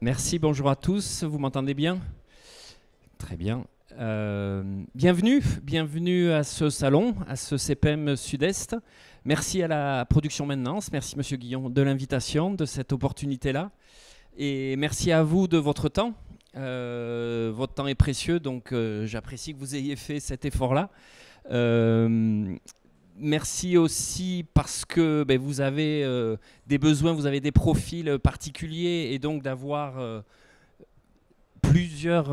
Merci, bonjour à tous, vous m'entendez bien? Très bien. Bienvenue à ce salon, à ce CPM Sud-Est. Merci à la production Maintenance, merci Monsieur Guillon de l'invitation, de cette opportunité-là. Et merci à vous de votre temps. Votre temps est précieux, donc j'apprécie que vous ayez fait cet effort-là. Merci aussi parce que vous avez des besoins, vous avez des profils particuliers et donc d'avoir plusieurs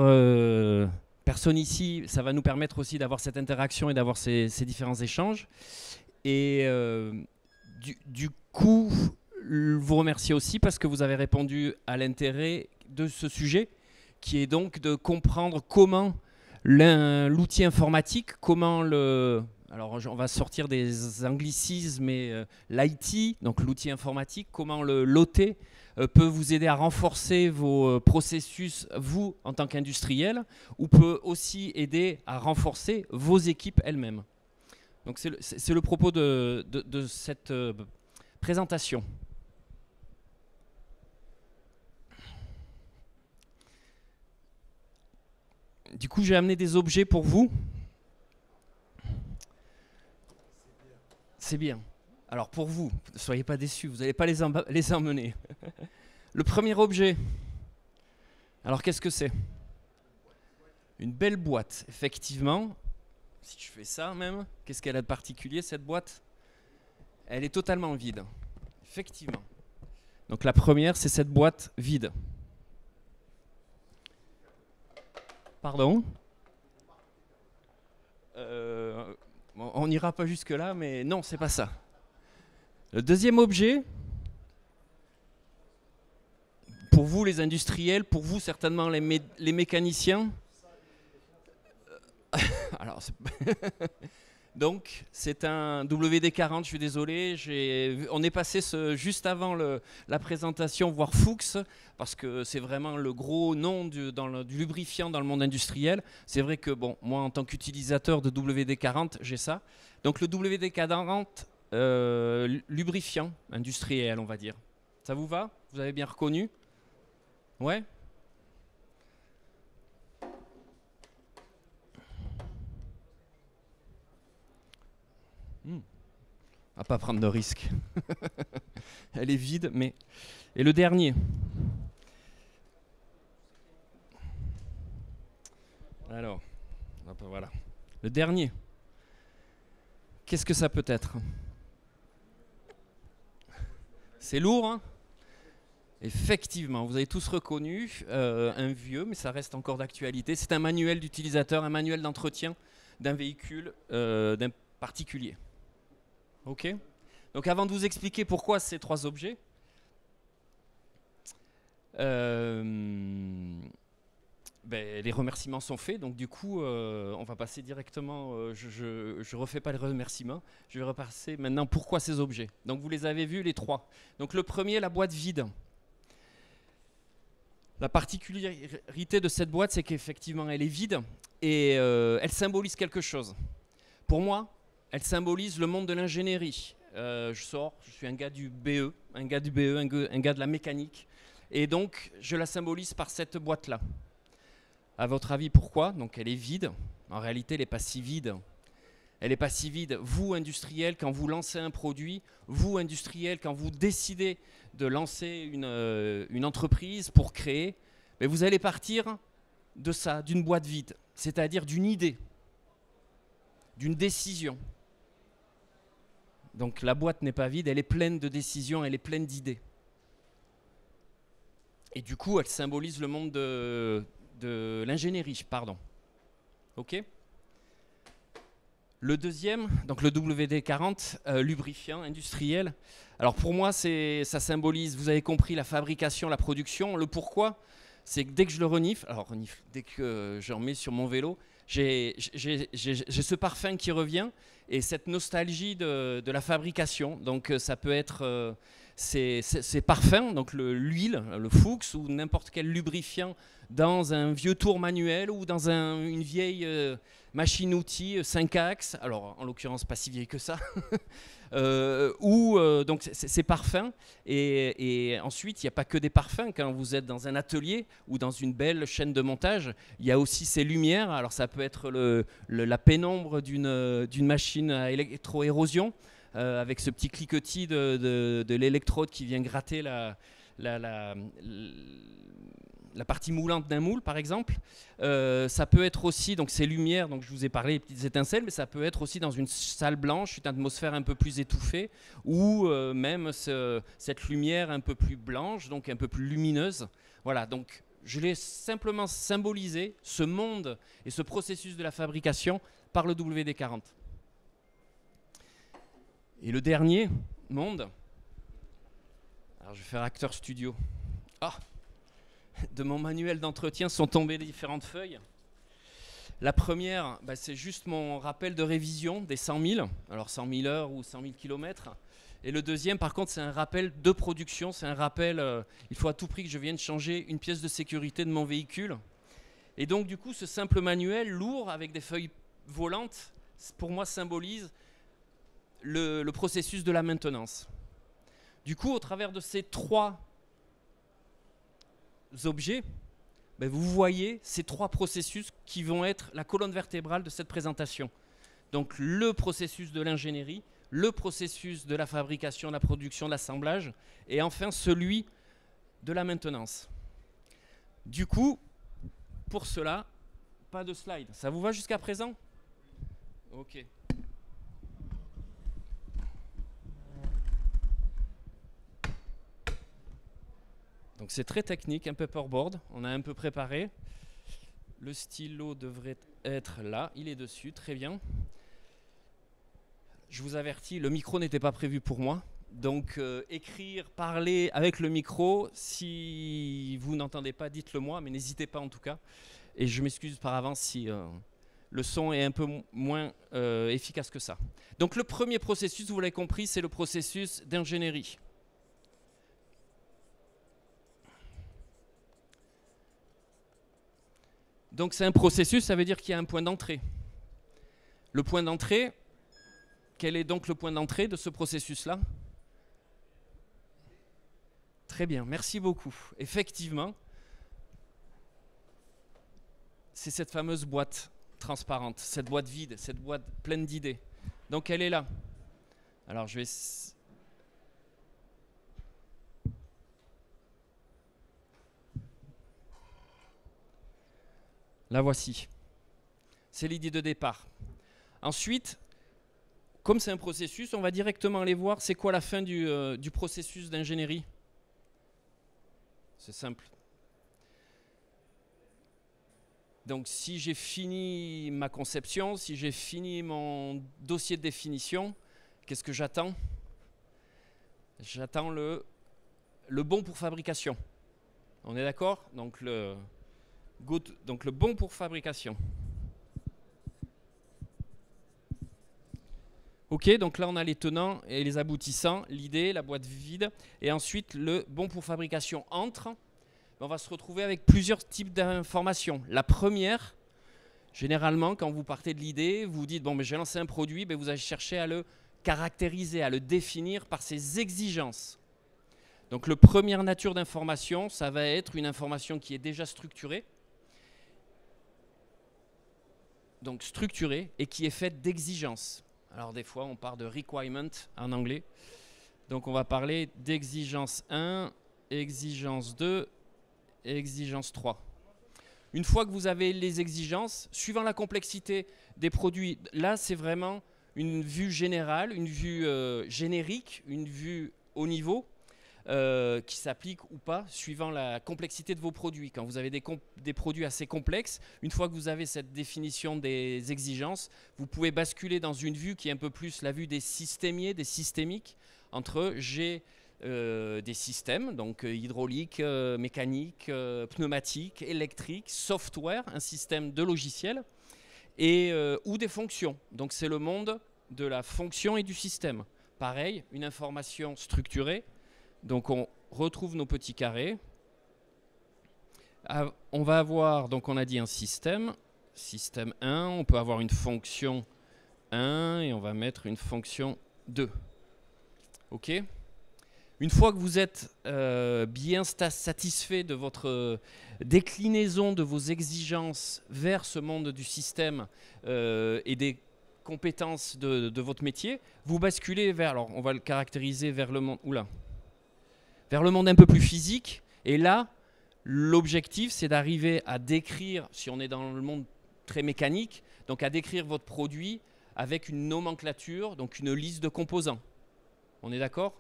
personnes ici, ça va nous permettre aussi d'avoir cette interaction et d'avoir ces différents échanges. Et du coup, vous remercier aussi parce que vous avez répondu à l'intérêt de ce sujet, qui est donc de comprendre comment l'outil informatique, comment le... Alors on va sortir des anglicismes, mais l'IT, donc l'outil informatique, comment l'OT peut vous aider à renforcer vos processus, vous, en tant qu'industriel, ou peut aussi aider à renforcer vos équipes elles-mêmes. Donc c'est le propos de cette présentation. Du coup, j'ai amené des objets pour vous. C'est bien. Alors pour vous, ne soyez pas déçus, vous n'allez pas les emmener. Le premier objet, alors qu'est-ce que c'est? Une belle boîte, effectivement. Si je fais ça même, qu'est-ce qu'elle a de particulier cette boîte? Elle est totalement vide, effectivement. Donc la première, c'est cette boîte vide. Pardon? On n'ira pas jusque-là, mais non, c'est pas ça. Le deuxième objet, pour vous les industriels, pour vous certainement les mécaniciens. Alors, donc c'est un WD-40, je suis désolé, on est passé juste avant la présentation voir Fuchs, parce que c'est vraiment le gros nom du lubrifiant dans le monde industriel. C'est vrai que bon, moi en tant qu'utilisateur de WD-40, j'ai ça. Donc le WD-40, lubrifiant industriel, on va dire. Ça vous va? Vous avez bien reconnu? Ouais? À pas prendre de risques. Elle est vide, mais... Et le dernier. Alors, hop, voilà. Le dernier. Qu'est-ce que ça peut être? C'est lourd, hein? Effectivement, vous avez tous reconnu un vieux, mais ça reste encore d'actualité. C'est un manuel d'utilisateur, un manuel d'entretien d'un véhicule, d'un particulier. Ok. Donc avant de vous expliquer pourquoi ces trois objets, les remerciements sont faits. Donc du coup, on va passer directement, je refais pas les remerciements, je vais repasser maintenant pourquoi ces objets. Donc vous les avez vus les trois. Donc le premier, la boîte vide. La particularité de cette boîte, c'est qu'effectivement elle est vide et elle symbolise quelque chose. Pour moi, elle symbolise le monde de l'ingénierie. Je suis un gars du BE, un gars de la mécanique. Et donc, je la symbolise par cette boîte-là. À votre avis, pourquoi? Donc, elle est vide. En réalité, elle n'est pas si vide. Elle n'est pas si vide. Vous, industriel, quand vous lancez un produit, vous, industriel, quand vous décidez de lancer une entreprise pour créer, vous allez partir de ça, d'une boîte vide, c'est-à-dire d'une idée, d'une décision. Donc la boîte n'est pas vide, elle est pleine de décisions, elle est pleine d'idées. Et du coup, elle symbolise le monde de l'ingénierie, pardon. Ok ? Le deuxième, donc le WD-40, lubrifiant industriel. Alors pour moi, ça symbolise, vous avez compris, la fabrication, la production. Le pourquoi, c'est que dès que je le renifle, dès que j'en mets sur mon vélo, j'ai ce parfum qui revient et cette nostalgie de la fabrication. Donc ça peut être ces parfums, donc l'huile, le Fuchs ou n'importe quel lubrifiant dans un vieux tour manuel ou dans une vieille machine-outil 5 axes, alors en l'occurrence pas si vieille que ça, donc ces parfums. Et ensuite, il n'y a pas que des parfums. Quand vous êtes dans un atelier ou dans une belle chaîne de montage, il y a aussi ces lumières. Alors ça peut être la pénombre d'une machine à électro-érosion, avec ce petit cliquetis de l'électrode qui vient gratter la partie moulante d'un moule, par exemple. Ça peut être aussi, donc ces lumières, donc je vous ai parlé des petites étincelles, mais ça peut être aussi dans une salle blanche, une atmosphère un peu plus étouffée, ou même cette lumière un peu plus blanche, donc un peu plus lumineuse. Voilà, donc je l'ai simplement symbolisé, ce monde et ce processus de la fabrication, par le WD-40. Et le dernier monde, alors je vais faire Acteur Studio. De mon manuel d'entretien sont tombées les différentes feuilles. La première, c'est juste mon rappel de révision des 100 000, alors 100 000 heures ou 100 000 kilomètres. Et le deuxième, par contre, c'est un rappel de production, c'est un rappel, il faut à tout prix que je vienne changer une pièce de sécurité de mon véhicule. Et donc, du coup, ce simple manuel lourd avec des feuilles volantes, pour moi, symbolise le processus de la maintenance. Du coup, au travers de ces 3 objets, vous voyez ces 3 processus qui vont être la colonne vertébrale de cette présentation. Donc le processus de l'ingénierie, le processus de la fabrication, de la production, de l'assemblage, et enfin celui de la maintenance. Du coup, pour cela, pas de slide. Ça vous va jusqu'à présent? Ok. Donc c'est très technique, un paperboard, on a un peu préparé. Le stylo devrait être là, il est dessus, très bien. Je vous avertis, le micro n'était pas prévu pour moi. Donc écrire, parler avec le micro, si vous n'entendez pas, dites-le moi, mais n'hésitez pas en tout cas. Et je m'excuse par avance si le son est un peu moins efficace que ça. Donc le premier processus, vous l'avez compris, c'est le processus d'ingénierie. Donc c'est un processus, ça veut dire qu'il y a un point d'entrée. Le point d'entrée, quel est donc le point d'entrée de ce processus-là? Très bien, merci beaucoup. Effectivement, c'est cette fameuse boîte transparente, cette boîte vide, cette boîte pleine d'idées. Donc elle est là. Alors je vais... La voici. C'est l'idée de départ. Ensuite, comme c'est un processus, on va directement aller voir c'est quoi la fin du processus d'ingénierie. C'est simple. Donc si j'ai fini ma conception, si j'ai fini mon dossier de définition, qu'est-ce que j'attends? J'attends le bon pour fabrication. On est d'accord? Donc le bon pour fabrication. Ok, donc là on a les tenants et les aboutissants, l'idée, la boîte vide, et ensuite le bon pour fabrication entre. On va se retrouver avec plusieurs types d'informations. La première, généralement, quand vous partez de l'idée, vous dites bon, mais j'ai lancé un produit, vous allez chercher à le caractériser, à le définir par ses exigences. Donc la première nature d'information, ça va être une information qui est déjà structurée. Donc structurée et qui est faite d'exigences. Alors des fois on parle de requirement en anglais. Donc on va parler d'exigence 1, exigence 2, exigence 3. Une fois que vous avez les exigences, suivant la complexité des produits, là c'est vraiment une vue générale, une vue générique, une vue haut niveau. Qui s'applique ou pas suivant la complexité de vos produits. Quand vous avez des produits assez complexes, une fois que vous avez cette définition des exigences, vous pouvez basculer dans une vue qui est un peu plus la vue des systémiers, des systémiques, entre j'ai des systèmes, donc hydraulique, mécanique, pneumatique, électrique, software, un système de logiciel, et, ou des fonctions. Donc c'est le monde de la fonction et du système. Pareil, une information structurée, Donc on retrouve nos petits carrés. On va avoir, donc on a dit un système 1, on peut avoir une fonction 1 et on va mettre une fonction 2. OK ? Une fois que vous êtes bien satisfait de votre déclinaison de vos exigences vers ce monde du système et des compétences de votre métier, vous basculez vers, alors on va le caractériser vers le monde, vers le monde un peu plus physique. Et là, l'objectif, c'est d'arriver à décrire, si on est dans le monde très mécanique, donc à décrire votre produit avec une nomenclature, donc une liste de composants. On est d'accord ?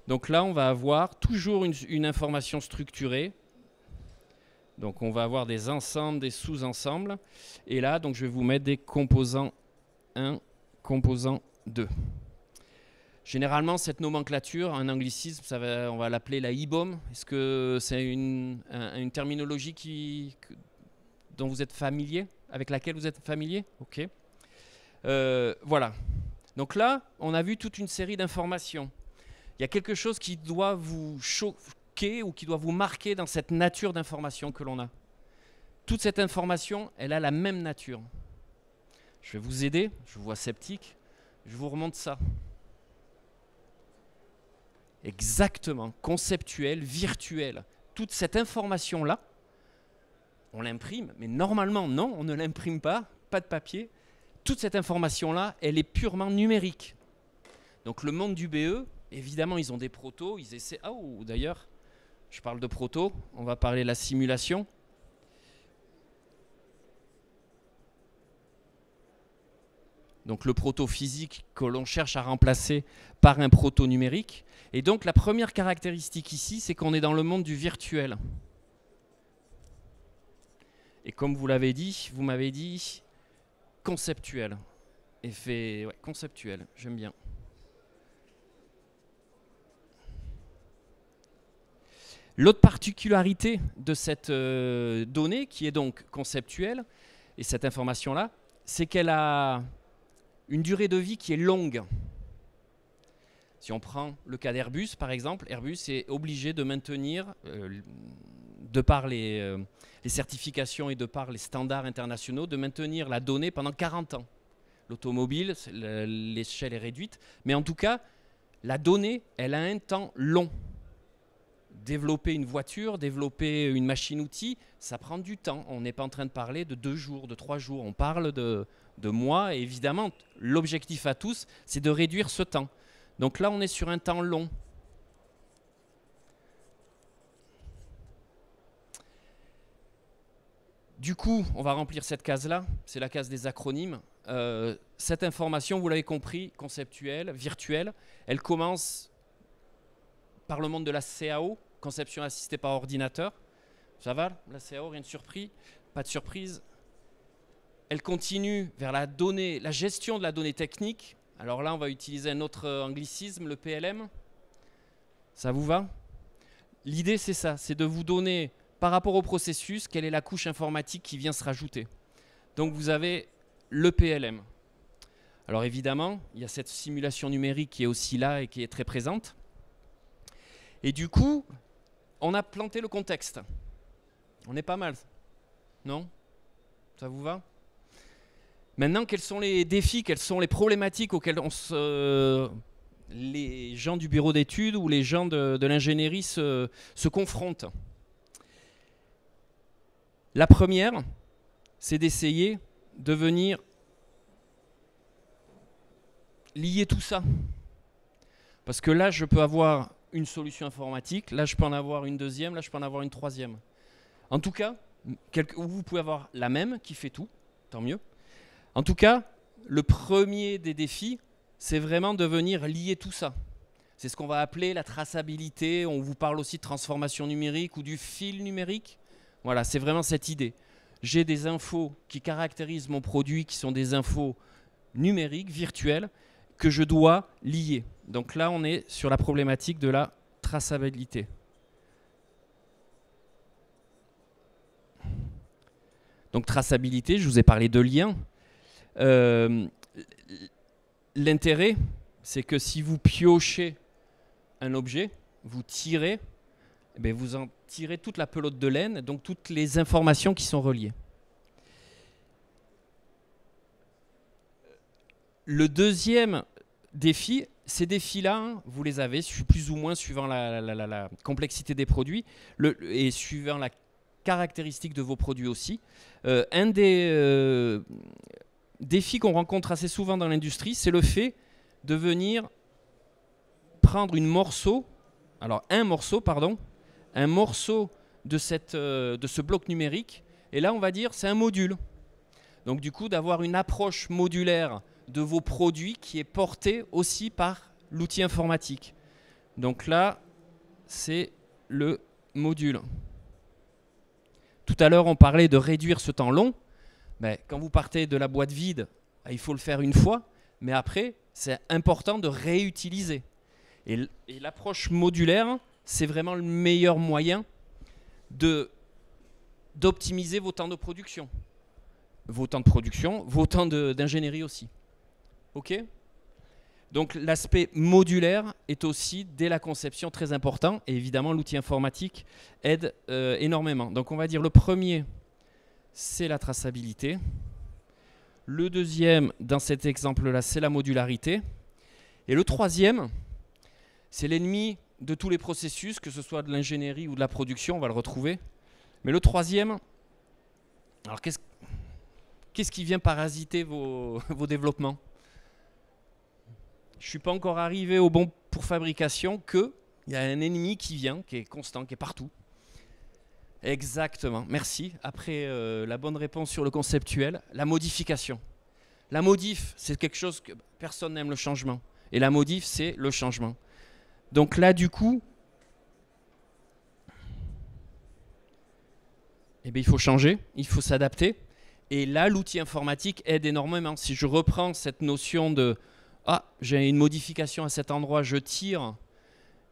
Donc là, on va avoir toujours une information structurée. Donc on va avoir des ensembles, des sous-ensembles. Et là, donc je vais vous mettre des composants 1, composant 2. Généralement, cette nomenclature, un anglicisme, on va l'appeler la IBOM. Est-ce que c'est une terminologie dont vous êtes familier, avec laquelle vous êtes familier ? OK. Voilà. Donc là, on a vu toute une série d'informations. Il y a quelque chose qui doit vous choquer ou qui doit vous marquer dans cette nature d'information que l'on a. Toute cette information, elle a la même nature. Je vais vous aider, je vous vois sceptique, je vous remonte ça. Exactement, conceptuel, virtuel. Toute cette information-là, on l'imprime, mais normalement, non, on ne l'imprime pas, pas de papier. Toute cette information-là, elle est purement numérique. Donc le monde du BE, évidemment, ils ont des protos, ils essaient... Oh, d'ailleurs, je parle de proto, on va parler de la simulation. Donc le proto physique que l'on cherche à remplacer par un proto numérique. Et donc la première caractéristique ici, c'est qu'on est dans le monde du virtuel. Et comme vous l'avez dit, vous m'avez dit conceptuel. Effet conceptuel, j'aime bien. L'autre particularité de cette donnée, qui est donc conceptuelle, et cette information-là, c'est qu'elle a une durée de vie qui est longue. Si on prend le cas d'Airbus, par exemple, Airbus est obligé de maintenir, de par les certifications et de par les standards internationaux, de maintenir la donnée pendant 40 ans. L'automobile, l'échelle est réduite, mais en tout cas, la donnée, elle a un temps long. Développer une voiture, développer une machine-outil, ça prend du temps. On n'est pas en train de parler de 2 jours, de 3 jours. On parle de mois. Et évidemment, l'objectif à tous, c'est de réduire ce temps. Donc là, on est sur un temps long. Du coup, on va remplir cette case-là. C'est la case des acronymes. Cette information, vous l'avez compris, conceptuelle, virtuelle, elle commence par le monde de la CAO, conception assistée par ordinateur. Ça va, la CAO, rien de surpris, pas de surprise. Elle continue vers la donnée, la gestion de la donnée technique. Alors là, on va utiliser un autre anglicisme, le PLM. Ça vous va? L'idée, c'est ça, c'est de vous donner, par rapport au processus, quelle est la couche informatique qui vient se rajouter. Donc vous avez le PLM. Alors évidemment, il y a cette simulation numérique qui est aussi là et qui est très présente. Et du coup, on a planté le contexte. On est pas mal, non? Ça vous va? Maintenant, quels sont les défis, quelles sont les problématiques auxquelles les gens du bureau d'études ou les gens de l'ingénierie se confrontent? La première, c'est d'essayer de venir lier tout ça. Parce que là, je peux avoir une solution informatique, là, je peux en avoir une deuxième, là, je peux en avoir une troisième. En tout cas, vous pouvez avoir la même qui fait tout, tant mieux. En tout cas, le premier des défis, c'est vraiment de venir lier tout ça. C'est ce qu'on va appeler la traçabilité. On vous parle aussi de transformation numérique ou du fil numérique. Voilà, c'est vraiment cette idée. J'ai des infos qui caractérisent mon produit, qui sont des infos numériques, virtuelles, que je dois lier. Donc là, on est sur la problématique de la traçabilité. Donc traçabilité, je vous ai parlé de liens. L'intérêt, c'est que si vous piochez un objet, vous tirez, eh bien, vous en tirez toute la pelote de laine, donc toutes les informations qui sont reliées. Le deuxième défi, ces défis-là, hein, vous les avez plus ou moins suivant la complexité des produits et suivant la caractéristique de vos produits aussi. Un des défis qu'on rencontre assez souvent dans l'industrie, c'est le fait de venir prendre un morceau de ce bloc numérique, et là on va dire c'est un module. Donc du coup d'avoir une approche modulaire de vos produits qui est portée aussi par l'outil informatique. Donc là c'est le module. Tout à l'heure on parlait de réduire ce temps long. Mais quand vous partez de la boîte vide, il faut le faire une fois, mais après c'est important de réutiliser. Et l'approche modulaire, c'est vraiment le meilleur moyen d'optimiser vos temps de production. Vos temps d'ingénierie aussi. OK ? Donc l'aspect modulaire est aussi, dès la conception, très important. Et évidemment, l'outil informatique aide énormément. Donc on va dire le premier, c'est la traçabilité. Le deuxième, dans cet exemple-là, c'est la modularité. Et le troisième, c'est l'ennemi de tous les processus, que ce soit de l'ingénierie ou de la production, on va le retrouver. Mais le troisième, alors qu'est-ce qui vient parasiter vos développements? Je ne suis pas encore arrivé au bon pour fabrication qu'il y a un ennemi qui vient, qui est constant, qui est partout. Exactement, merci. Après la bonne réponse sur le conceptuel, la modification. La modif, c'est quelque chose que personne n'aime, le changement. Et la modif, c'est le changement. Donc là, du coup, eh bien, il faut changer, il faut s'adapter. Et là, l'outil informatique aide énormément. Si je reprends cette notion de « Ah, j'ai une modification à cet endroit, je tire »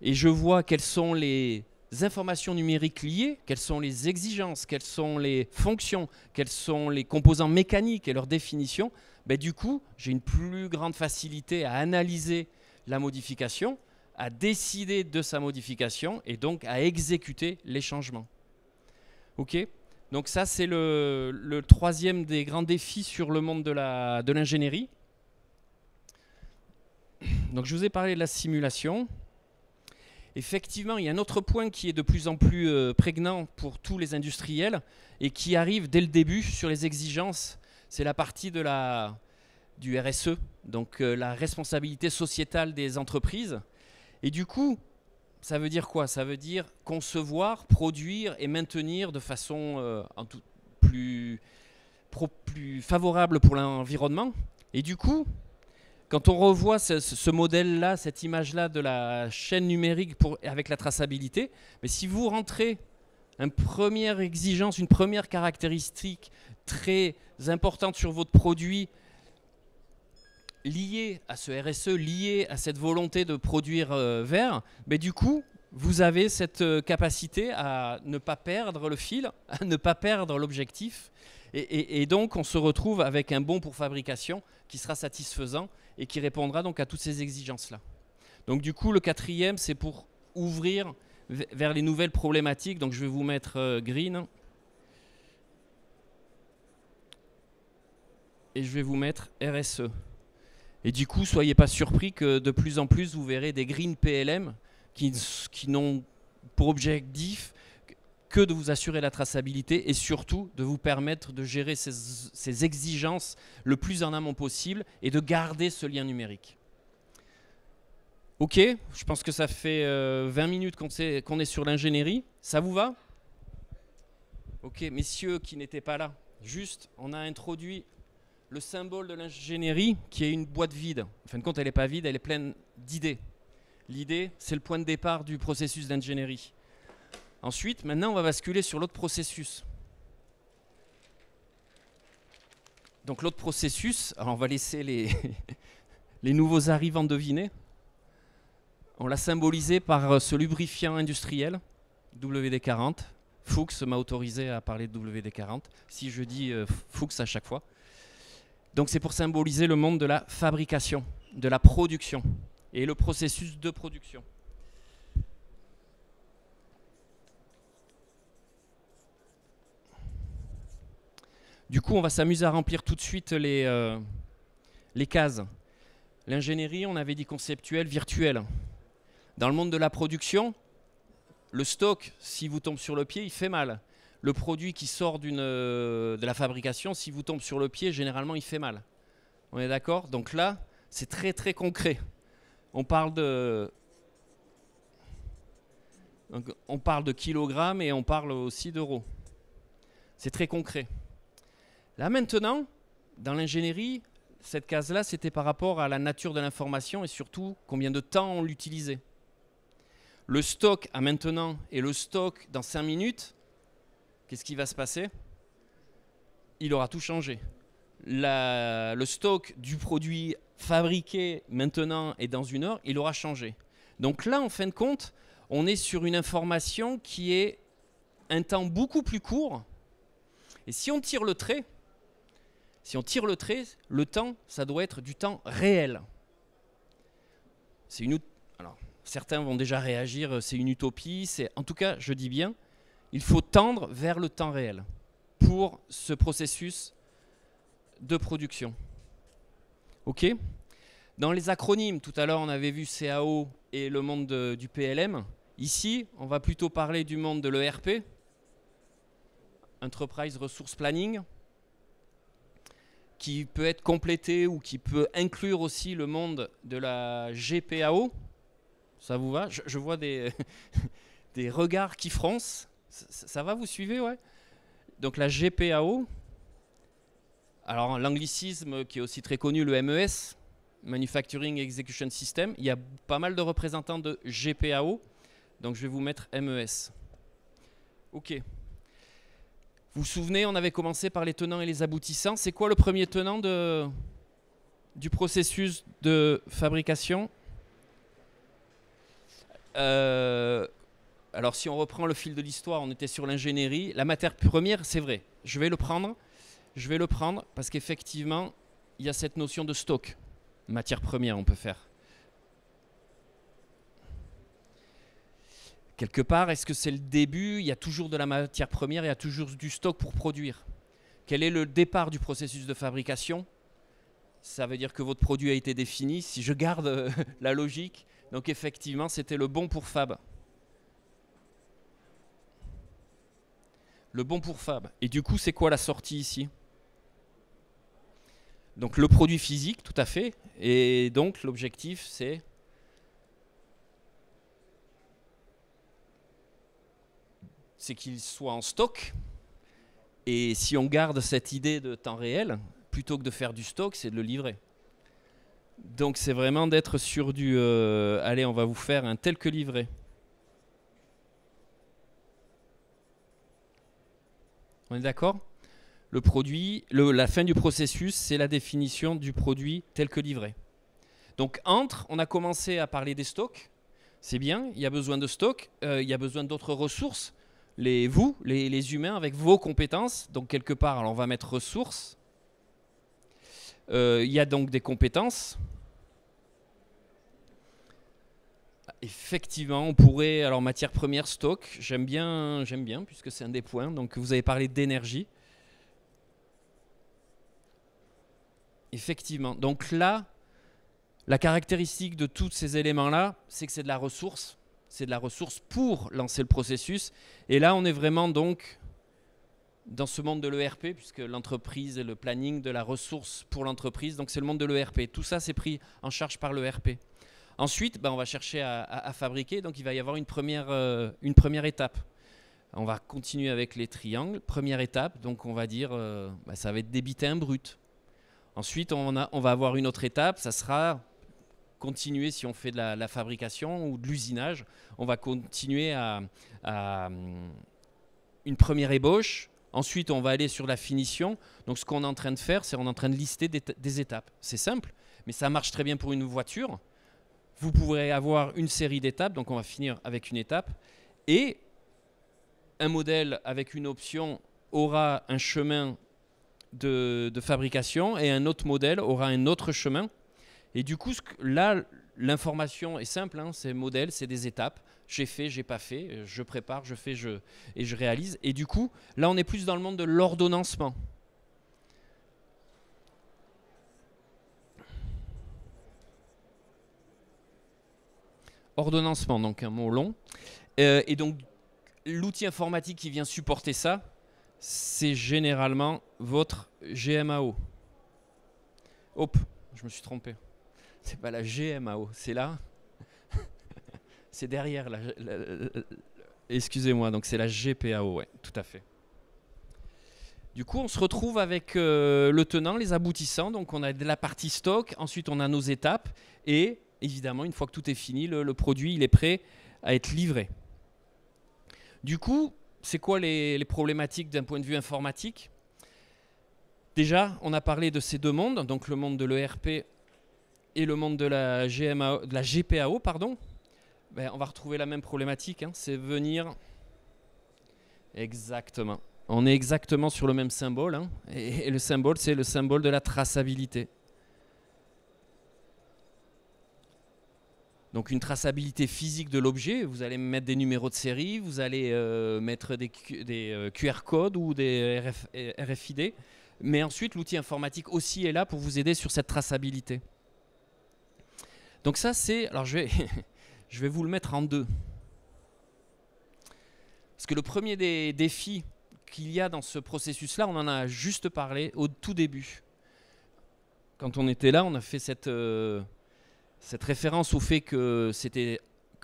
et je vois quelles sont les informations numériques liées, quelles sont les exigences, quelles sont les fonctions, quels sont les composants mécaniques et leur définition, ben, du coup, j'ai une plus grande facilité à analyser la modification, à décider de sa modification et donc à exécuter les changements. OK ? Donc ça, c'est le troisième des grands défis sur le monde de l'ingénierie. Donc je vous ai parlé de la simulation. Effectivement, il y a un autre point qui est de plus en plus prégnant pour tous les industriels et qui arrive dès le début sur les exigences. C'est la partie du RSE, donc la responsabilité sociétale des entreprises. Et du coup, ça veut dire quoi? Ça veut dire concevoir, produire et maintenir de façon plus favorable pour l'environnement. Et du coup, quand on revoit ce modèle-là, cette image-là de la chaîne numérique avec la traçabilité, mais si vous rentrez une première exigence, une première caractéristique très importante sur votre produit, lié à ce RSE, lié à cette volonté de produire vert, mais du coup, vous avez cette capacité à ne pas perdre le fil, à ne pas perdre l'objectif. Et donc, on se retrouve avec un bon pour fabrication qui sera satisfaisant et qui répondra donc à toutes ces exigences-là. Donc du coup, le quatrième, c'est pour ouvrir vers les nouvelles problématiques. Donc je vais vous mettre green. Et je vais vous mettre RSE. Et du coup, soyez pas surpris que de plus en plus, vous verrez des green PLM qui n'ont pour objectif que de vous assurer la traçabilité et surtout de vous permettre de gérer ces exigences le plus en amont possible et de garder ce lien numérique. Ok, je pense que ça fait 20 minutes qu'on est sur l'ingénierie. Ça vous va? Ok, messieurs qui n'étaient pas là, juste, on a introduit le symbole de l'ingénierie qui est une boîte vide. En fin de compte, elle n'est pas vide, elle est pleine d'idées. L'idée, c'est le point de départ du processus d'ingénierie. Ensuite, maintenant, on va basculer sur l'autre processus. Donc l'autre processus, alors on va laisser les nouveaux arrivants deviner. On l'a symbolisé par ce lubrifiant industriel, WD-40. Fuchs m'a autorisé à parler de WD-40, si je dis Fuchs à chaque fois. Donc c'est pour symboliser le monde de la fabrication, de la production et le processus de production. Du coup, on va s'amuser à remplir tout de suite les cases. L'ingénierie, on avait dit conceptuelle, virtuelle. Dans le monde de la production, le stock, si vous tombe sur le pied, il fait mal. Le produit qui sort de la fabrication, si vous tombe sur le pied, généralement, il fait mal. On est d'accord? Donc là, c'est très très concret. On parle de kilogrammes et on parle aussi d'euros. C'est très concret. Là maintenant, dans l'ingénierie, cette case-là, c'était par rapport à la nature de l'information et surtout combien de temps on l'utilisait. Le stock à maintenant et le stock dans 5 minutes, qu'est-ce qui va se passer? Il aura tout changé. Le stock du produit fabriqué maintenant et dans 1 heure, il aura changé. Donc là, en fin de compte, on est sur une information qui est un temps beaucoup plus court. Et si on tire le trait, le temps, ça doit être du temps réel. Alors, certains vont déjà réagir, c'est une utopie. En tout cas, je dis bien, il faut tendre vers le temps réel pour ce processus de production. OK? Dans les acronymes, tout à l'heure, on avait vu CAO et le monde du PLM. Ici, on va plutôt parler du monde de l'ERP, Enterprise Resource Planning, qui peut être complété ou qui peut inclure aussi le monde de la GPAO. Ça vous va? Je vois des, des regards qui froncent. Ça va, vous suivez? Ouais. Donc la GPAO, alors l'anglicisme qui est aussi très connu, le MES, Manufacturing Execution System, il y a pas mal de représentants de GPAO, donc je vais vous mettre MES. OK. Vous vous souvenez, on avait commencé par les tenants et les aboutissants. C'est quoi le premier tenant du processus de fabrication? Alors si on reprend le fil de l'histoire, on était sur l'ingénierie. La matière première, c'est vrai, je vais le prendre parce qu'effectivement, il y a cette notion de stock. Matière première, on peut faire. Quelque part, est-ce que c'est le début? Il y a toujours de la matière première, il y a toujours du stock pour produire. Quel est le départ du processus de fabrication? Ça veut dire que votre produit a été défini. Si je garde la logique, donc effectivement, c'était le bon pour fab. Le bon pour fab. Et du coup, c'est quoi la sortie ici? Donc le produit physique, tout à fait. Et donc l'objectif, c'est qu'il soit en stock. Et si on garde cette idée de temps réel, plutôt que de faire du stock, c'est de le livrer. Donc c'est vraiment d'être sur du allez, on va vous faire un tel que livré. On est d'accord? Le produit, la fin du processus, c'est la définition du produit tel que livré. Donc on a commencé à parler des stocks. C'est bien, il y a besoin de stocks, il y a besoin d'autres ressources. Les humains, avec vos compétences. Donc quelque part, alors on va mettre ressources. Il y a donc des compétences. Effectivement, on pourrait, alors matière première, stock, j'aime bien puisque c'est un des points. Donc vous avez parlé d'énergie. Effectivement. Donc là, la caractéristique de tous ces éléments-là, c'est que c'est de la ressource. C'est de la ressource pour lancer le processus. Et là, on est vraiment donc dans ce monde de l'ERP, puisque l'entreprise et le planning de la ressource pour l'entreprise, donc c'est le monde de l'ERP. Tout ça, c'est pris en charge par l'ERP. Ensuite, on va chercher à fabriquer, donc il va y avoir une première étape. On va continuer avec les triangles. Première étape, donc on va dire, ça va être débiter un brut. Ensuite, on va avoir une autre étape, ça sera continuer, si on fait de la fabrication ou de l'usinage, on va continuer à une première ébauche. Ensuite, on va aller sur la finition. Donc, ce qu'on est en train de faire, c'est qu'on est en train de lister des étapes. C'est simple, mais ça marche très bien pour une voiture. Vous pourrez avoir une série d'étapes, donc on va finir avec une étape. Et un modèle avec une option aura un chemin de fabrication et un autre modèle aura un autre chemin. Et du coup, là, l'information est simple, hein, c'est modèle, c'est des étapes. J'ai fait, j'ai pas fait, je prépare, je fais, et je réalise. Et du coup, là, on est plus dans le monde de l'ordonnancement. ordonnancement, donc un mot long. Et donc, l'outil informatique qui vient supporter ça, c'est généralement votre GMAO. Hop, je me suis trompé. C'est pas la GMAO, c'est là. C'est derrière la excusez-moi, donc c'est la GPAO, ouais, tout à fait. Du coup, on se retrouve avec le tenant, les aboutissants. Donc, on a de la partie stock, ensuite on a nos étapes, et évidemment, une fois que tout est fini, le produit il est prêt à être livré. Du coup, c'est quoi les problématiques d'un point de vue informatique? Déjà, on a parlé de ces deux mondes, donc le monde de l'ERP et le monde de la GPAO, pardon. Ben, on va retrouver la même problématique, hein, c'est venir... Exactement. On est exactement sur le même symbole, hein, et le symbole, c'est le symbole de la traçabilité. Donc une traçabilité physique de l'objet, vous allez mettre des numéros de série, vous allez mettre des QR codes ou des RFID, mais ensuite l'outil informatique aussi est là pour vous aider sur cette traçabilité. Donc ça c'est, alors je vais vous le mettre en deux. Parce que le premier des défis qu'il y a dans ce processus-là, on en a juste parlé au tout début. Quand on était là, on a fait cette référence au fait que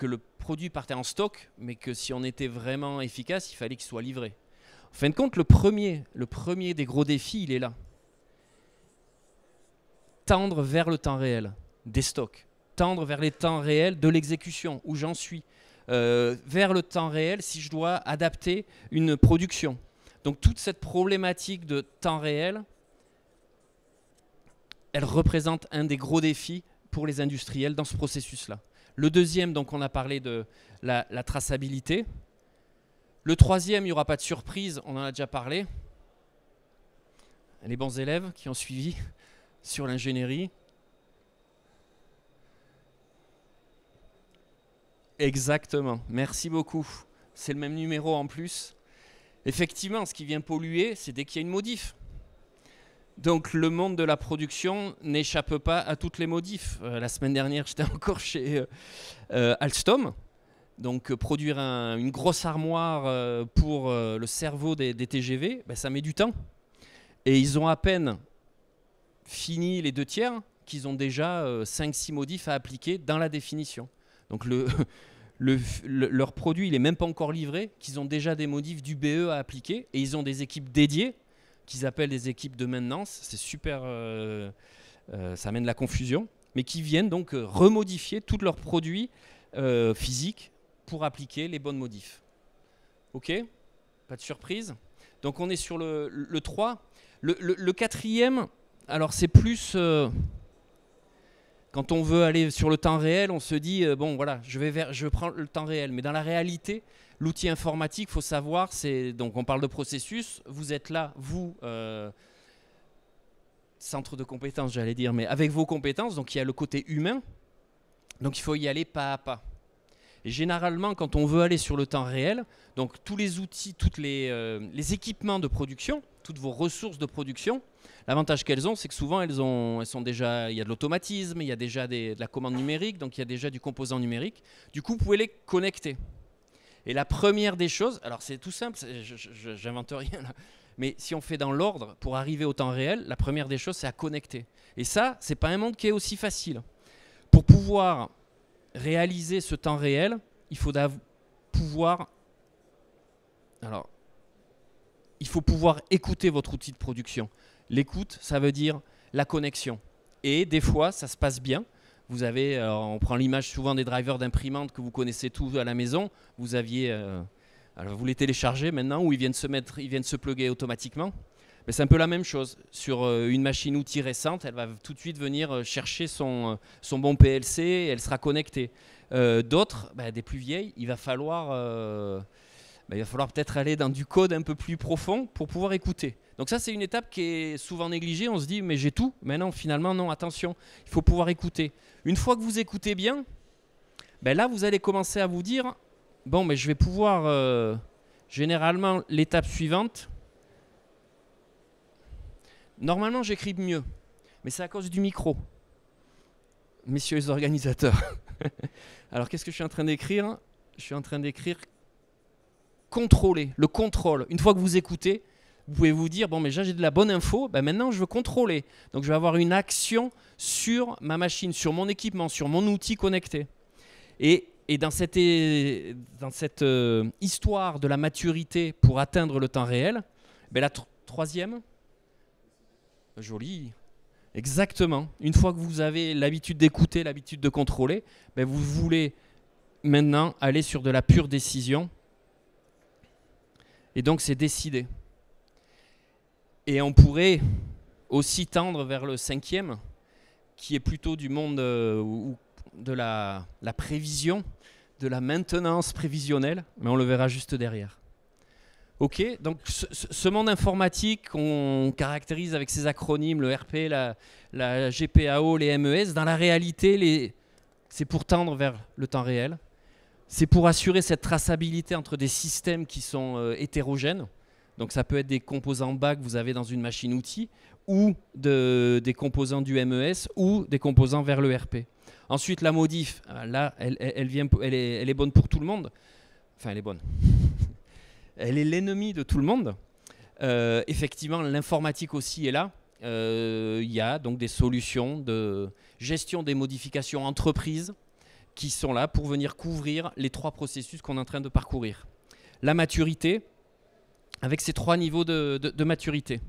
le produit partait en stock, mais que si on était vraiment efficace, il fallait qu'il soit livré. En fin de compte, le premier des gros défis, il est là. Tendre vers le temps réel des stocks. Tendre vers les temps réels de l'exécution, où j'en suis. Vers le temps réel si je dois adapter une production. Donc toute cette problématique de temps réel, elle représente un des gros défis pour les industriels dans ce processus-là. Le deuxième, donc on a parlé de la traçabilité. Le troisième, il n'y aura pas de surprise, on en a déjà parlé. Les bons élèves qui ont suivi sur l'ingénierie. Exactement, merci beaucoup. C'est le même numéro en plus. Effectivement, ce qui vient polluer, c'est dès qu'il y a une modif. Donc le monde de la production n'échappe pas à toutes les modifs. La semaine dernière, j'étais encore chez Alstom. Donc produire une grosse armoire pour le cerveau des TGV, ben, ça met du temps. Et ils ont à peine fini les 2/3 qu'ils ont déjà 5-6 modifs à appliquer dans la définition. Donc leur produit, il n'est même pas encore livré, qu'ils ont déjà des modifs du BE à appliquer, et ils ont des équipes dédiées, qu'ils appellent des équipes de maintenance, c'est super, ça amène la confusion, mais qui viennent donc remodifier tous leurs produits physiques pour appliquer les bonnes modifs. Ok? Pas de surprise? Donc on est sur le 3. Le quatrième, alors c'est plus... quand on veut aller sur le temps réel, on se dit, bon voilà, je prends le temps réel. Mais dans la réalité, l'outil informatique, il faut savoir, donc on parle de processus, vous êtes là, vous, centre de compétences, j'allais dire, mais avec vos compétences, donc il y a le côté humain, donc il faut y aller pas à pas. Et généralement, quand on veut aller sur le temps réel, donc tous les outils, tous les équipements de production, toutes vos ressources de production, l'avantage qu'elles ont, c'est que souvent, elles sont déjà, il y a de l'automatisme, il y a déjà de la commande numérique, donc il y a déjà du composant numérique. Du coup, vous pouvez les connecter. Et la première des choses, alors c'est tout simple, j'invente rien là, mais si on fait dans l'ordre, pour arriver au temps réel, la première des choses, c'est à connecter. Et ça, c'est pas un monde qui est aussi facile. Pour pouvoir réaliser ce temps réel, il faut pouvoir... Alors, il faut pouvoir écouter votre outil de production. L'écoute, ça veut dire la connexion. Et des fois, ça se passe bien. Vous avez, on prend l'image souvent des drivers d'imprimantes que vous connaissez tous à la maison. Vous aviez, alors vous les téléchargez maintenant ou ils viennent se plugger automatiquement. Mais c'est un peu la même chose. Sur une machine-outil récente, elle va tout de suite venir chercher son bon PLC et elle sera connectée. D'autres, des plus vieilles, il va falloir peut-être aller dans du code un peu plus profond pour pouvoir écouter. Donc ça, c'est une étape qui est souvent négligée. On se dit, mais j'ai tout. Mais non, finalement, non, attention, il faut pouvoir écouter. Une fois que vous écoutez bien, là, vous allez commencer à vous dire, bon, mais je vais pouvoir, généralement, l'étape suivante, normalement, j'écris mieux, mais c'est à cause du micro. Messieurs les organisateurs, Alors qu'est-ce que je suis en train d'écrire? Je suis en train d'écrire contrôler, le contrôle. Une fois que vous écoutez, vous pouvez vous dire, bon, mais j'ai de la bonne info, ben maintenant je veux contrôler. Donc je vais avoir une action sur ma machine, sur mon équipement, sur mon outil connecté. Et dans cette histoire de la maturité pour atteindre le temps réel, ben la troisième, joli, exactement. Une fois que vous avez l'habitude d'écouter, l'habitude de contrôler, ben vous voulez maintenant aller sur de la pure décision. Et donc c'est décider. Et on pourrait aussi tendre vers le cinquième, qui est plutôt du monde de la prévision, de la maintenance prévisionnelle, mais on le verra juste derrière. Ok, donc ce monde informatique qu'on caractérise avec ces acronymes, le RP, la GPAO, les MES, dans la réalité, c'est pour tendre vers le temps réel. C'est pour assurer cette traçabilité entre des systèmes qui sont hétérogènes. Donc ça peut être des composants bas que vous avez dans une machine-outil, ou des composants du MES, ou des composants vers le RP. Ensuite, la modif, là, elle est bonne pour tout le monde. Enfin, elle est bonne. Elle est l'ennemi de tout le monde. Effectivement, l'informatique aussi est là. Il y a donc des solutions de gestion des modifications entreprises qui sont là pour venir couvrir les trois processus qu'on est en train de parcourir. La maturité, avec ces trois niveaux de maturité.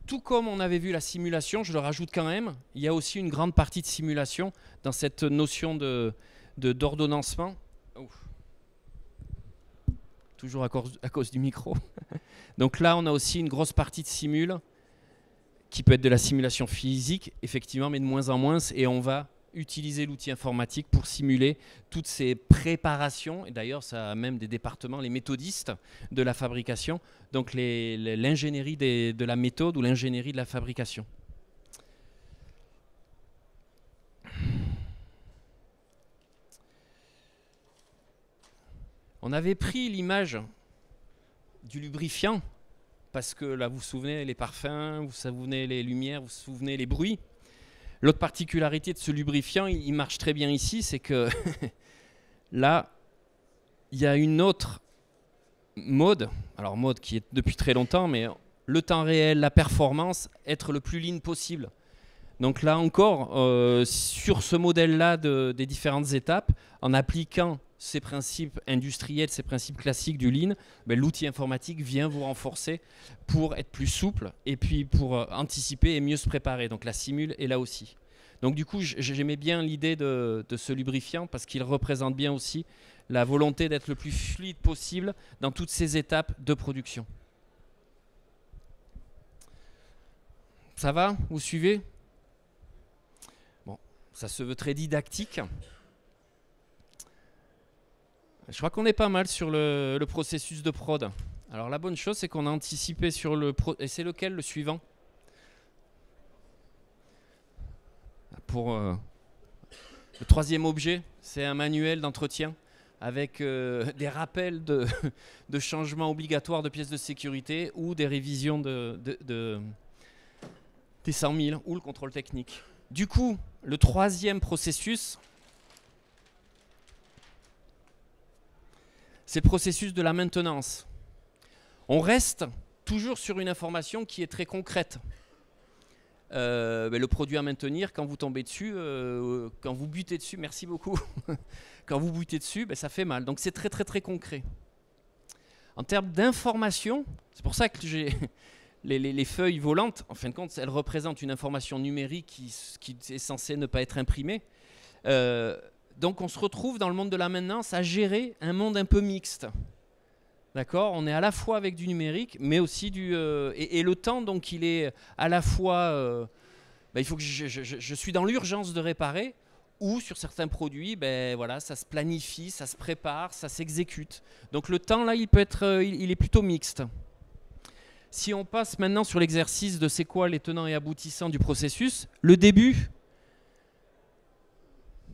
Tout comme on avait vu la simulation, je le rajoute quand même, il y a aussi une grande partie de simulation dans cette notion d'ordonnancement. Toujours à cause du micro. Donc là, on a aussi une grosse partie de simule, qui peut être de la simulation physique, effectivement, mais de moins en moins, et on va utiliser l'outil informatique pour simuler toutes ces préparations, et d'ailleurs ça a même des départements, les méthodistes de la fabrication, donc l'ingénierie de la méthode ou l'ingénierie de la fabrication. On avait pris l'image du lubrifiant, parce que là vous vous souvenez les parfums, vous vous souvenez les lumières, vous vous souvenez les bruits. L'autre particularité de ce lubrifiant, il marche très bien ici, c'est que là, il y a une autre mode, alors mode qui est depuis très longtemps, mais le temps réel, la performance, être le plus lean possible. Donc là encore, sur ce modèle-là des différentes étapes, en appliquant ces principes industriels, ces principes classiques du lean, ben, l'outil informatique vient vous renforcer pour être plus souple et puis pour anticiper et mieux se préparer. Donc la simule est là aussi. Donc du coup, j'aimais bien l'idée de ce lubrifiant parce qu'il représente bien aussi la volonté d'être le plus fluide possible dans toutes ces étapes de production. Ça va? Vous suivez? Bon, ça se veut très didactique. Je crois qu'on est pas mal sur le processus de prod. Alors la bonne chose, c'est qu'on a anticipé sur le... Et c'est lequel, le suivant? Pour le troisième objet, c'est un manuel d'entretien avec des rappels de changements obligatoires de pièces de sécurité ou des révisions des 100 000 ou le contrôle technique. Du coup, le troisième processus, c'est le processus de la maintenance. On reste toujours sur une information qui est très concrète. Le produit à maintenir, quand vous tombez dessus, quand vous butez dessus, merci beaucoup, quand vous butez dessus, ça fait mal. Donc c'est très très très concret. En termes d'information, c'est pour ça que j'ai les feuilles volantes, en fin de compte, elles représentent une information numérique qui est censée ne pas être imprimée. Donc on se retrouve dans le monde de la maintenance à gérer un monde un peu mixte. D'accord ? On est à la fois avec du numérique, mais aussi et le temps, donc il est à la fois... il faut que je suis dans l'urgence de réparer, ou sur certains produits, voilà, ça se planifie, ça se prépare, ça s'exécute. Donc le temps, là, il est plutôt mixte. Si on passe maintenant sur l'exercice de c'est quoi les tenants et aboutissants du processus, le début...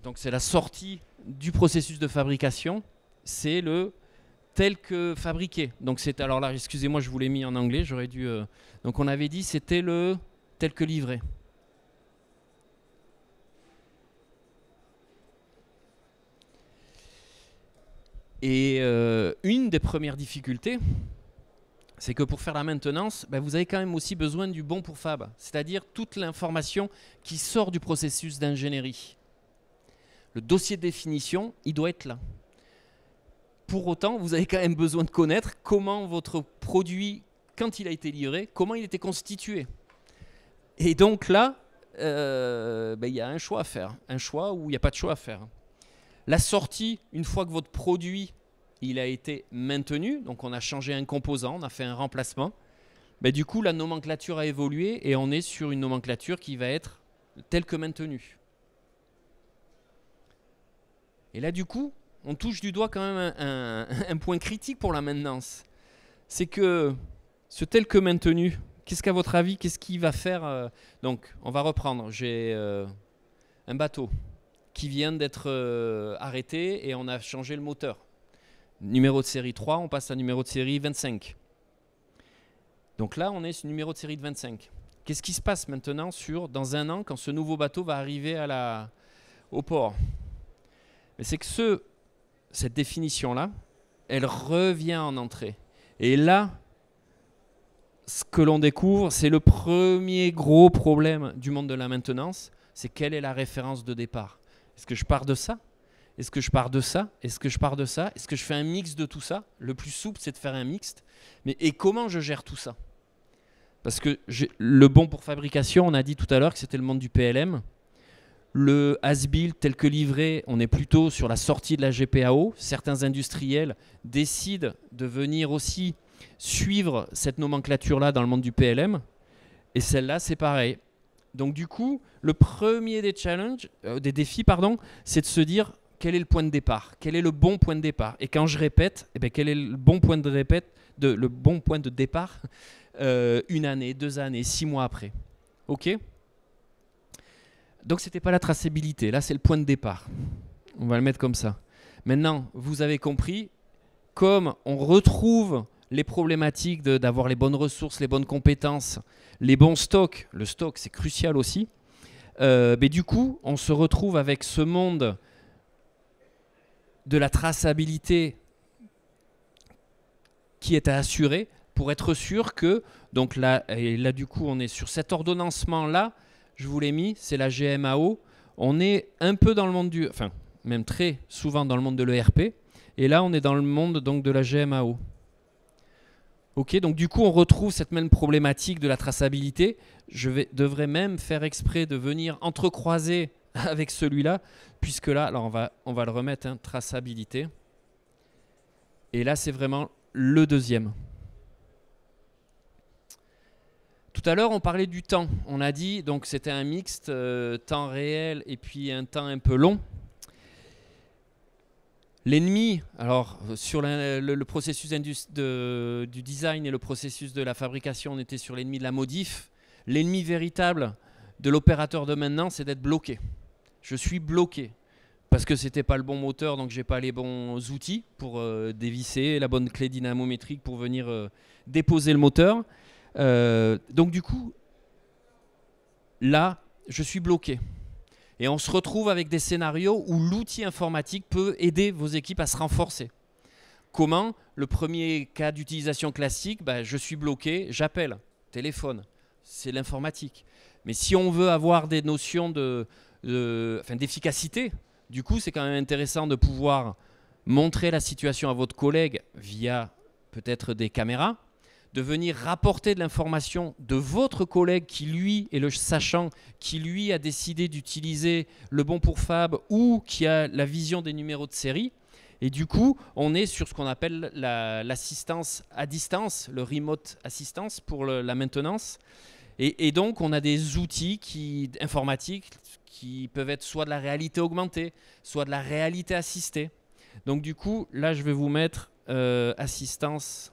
Donc c'est la sortie du processus de fabrication, c'est le tel que fabriqué. Donc c'est, alors là, excusez-moi, je vous l'ai mis en anglais, j'aurais dû... donc on avait dit c'était le tel que livré. Et une des premières difficultés, c'est que pour faire la maintenance, vous avez quand même aussi besoin du bon pour fab, c'est-à-dire toute l'information qui sort du processus d'ingénierie. Le dossier de définition, il doit être là. Pour autant, vous avez quand même besoin de connaître comment votre produit, quand il a été livré, comment il était constitué. Et donc là, il y a un choix à faire, un choix où il n'y a pas de choix à faire. La sortie, une fois que votre produit il a été maintenu, donc on a changé un composant, on a fait un remplacement, du coup la nomenclature a évolué et on est sur une nomenclature qui va être telle que maintenue. Et là du coup, on touche du doigt quand même un point critique pour la maintenance. C'est que ce tel que maintenu, qu'est-ce qu'à votre avis, qu'est-ce qu'il va faire Donc on va reprendre, j'ai un bateau qui vient d'être arrêté et on a changé le moteur. Numéro de série 3, on passe à numéro de série 25. Donc là, on est sur numéro de série de 25. Qu'est-ce qui se passe maintenant dans un an quand ce nouveau bateau va arriver au port? C'est que cette définition-là, elle revient en entrée. Et là, ce que l'on découvre, c'est le premier gros problème du monde de la maintenance, c'est quelle est la référence de départ. Est-ce que je pars de ça ? Est-ce que je pars de ça? Est-ce que je pars de ça? Est-ce que je fais un mix de tout ça? Le plus souple, c'est de faire un mixte. Et comment je gère tout ça? Parce que le bon pour fabrication, on a dit tout à l'heure que c'était le monde du PLM. Le as-built tel que livré, on est plutôt sur la sortie de la GPAO. Certains industriels décident de venir aussi suivre cette nomenclature-là dans le monde du PLM. Et celle-là, c'est pareil. Donc du coup, le premier des défis, c'est de se dire quel est le point de départ, quel est le bon point de départ. Et quand je répète, quel est le bon point de départ une année, 2 années, 6 mois après. Ok ? Donc ce n'était pas la traçabilité, là c'est le point de départ. On va le mettre comme ça. Maintenant, vous avez compris, comme on retrouve les problématiques d'avoir les bonnes ressources, les bonnes compétences, les bons stocks, le stock c'est crucial aussi, du coup on se retrouve avec ce monde de la traçabilité qui est à assurer pour être sûr que, donc là du coup on est sur cet ordonnancement là, je vous l'ai mis, c'est la GMAO, on est un peu dans le monde même très souvent dans le monde de l'ERP, et là on est dans le monde donc de la GMAO. Ok, donc du coup on retrouve cette même problématique de la traçabilité. Devrais même faire exprès de venir entrecroiser avec celui-là, puisque là, alors on va le remettre, traçabilité. Et là c'est vraiment le deuxième. Tout à l'heure on parlait du temps. On a dit donc c'était un mixte temps réel et puis un temps un peu long. L'ennemi, alors sur le processus du design et le processus de la fabrication, on était sur l'ennemi de la modif. L'ennemi véritable de l'opérateur de maintenance, c'est d'être bloqué. Je suis bloqué parce que c'était pas le bon moteur, donc j'ai pas les bons outils pour dévisser, la bonne clé dynamométrique pour venir déposer le moteur. Donc du coup, là, je suis bloqué. Et on se retrouve avec des scénarios où l'outil informatique peut aider vos équipes à se renforcer. Comment? Le premier cas d'utilisation classique, je suis bloqué, j'appelle, téléphone, c'est l'informatique. Mais si on veut avoir des notions d'efficacité, du coup c'est quand même intéressant de pouvoir montrer la situation à votre collègue via peut-être des caméras, de venir rapporter de l'information de votre collègue qui lui est le sachant, qui lui a décidé d'utiliser le bon pour fab ou qui a la vision des numéros de série. Et du coup, on est sur ce qu'on appelle l'assistance à distance, le remote assistance pour la maintenance. Et donc, on a des outils informatiques qui peuvent être soit de la réalité augmentée, soit de la réalité assistée. Donc du coup, là, je vais vous mettre assistance.